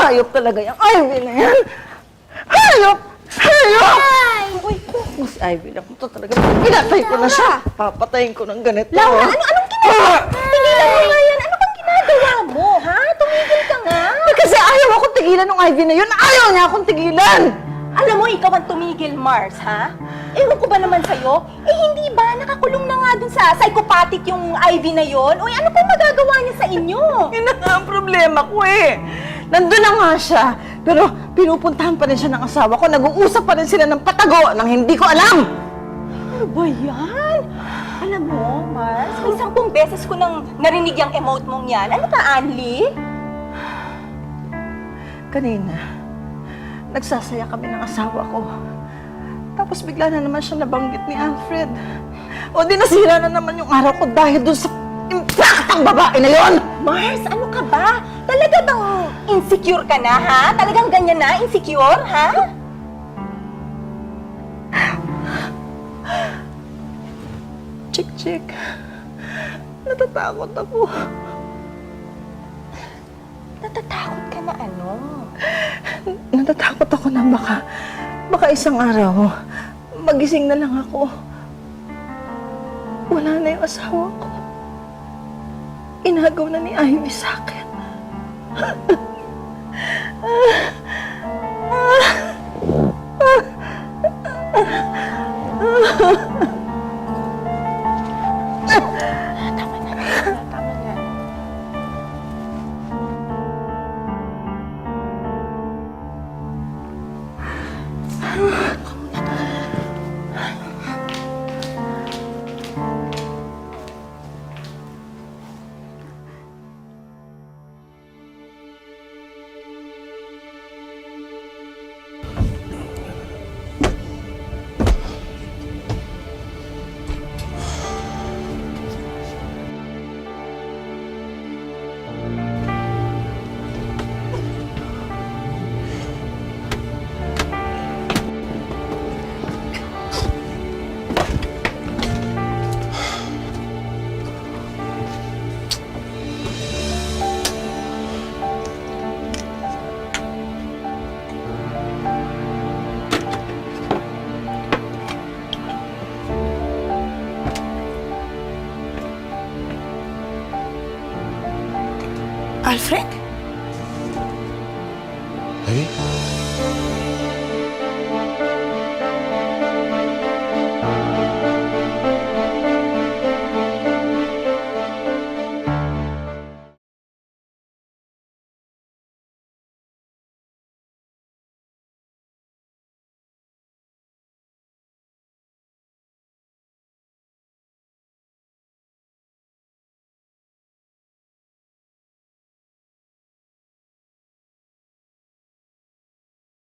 Hayop talaga yung Ivy na yan! Hayop! Hayop! Uy, Mas Ivy na ko to talaga. Pinatay ko na siya. Papatayin ko ng ganito. Laura, anong ginagawa? Tigilan mo nga yan. Ano bang ginagawa mo, ha? Tumigil ka nga. Kasi ayaw akong tigilan ng Ivy na yun. Ayaw niya akong tigilan! Alam mo, ikaw ang tumigil, Mars, ha? Ewan ko ba naman sa'yo? Eh, hindi ba? Nakakulong na nga dun sa psychopathic yung Ivy na yon. Uy, ano pa magagawa niya sa inyo? Yun na nga ang problema ko eh. Nandun na nga siya. Pero pinupuntahan pa rin siya ng asawa ko. Nag-uusap pa rin sila ng patago nang hindi ko alam. Ano ba yan? Alam mo, Mars, may 10 beses ko nang narinig yung emote mong yan. Ano ka, Anli? Kanina, nagsasaya kami ng asawa ko. Tapos bigla na naman siya nabanggit ni Alfred. O di nasira na naman yung araw ko dahil dun sa impakatang babae na yon. Mars, ano ka ba? Talaga bang insecure ka na, ha? Talagang ganyan na? Insecure, ha? Chik-chik, natatakot ako. Natatakot ka na ano? Natatakot ako na baka isang araw, magising na lang ako. Wala na yung asawa ko. Inagaw na ni Ivy sa akin. Tama na. Tama na. Alfred? Ivy?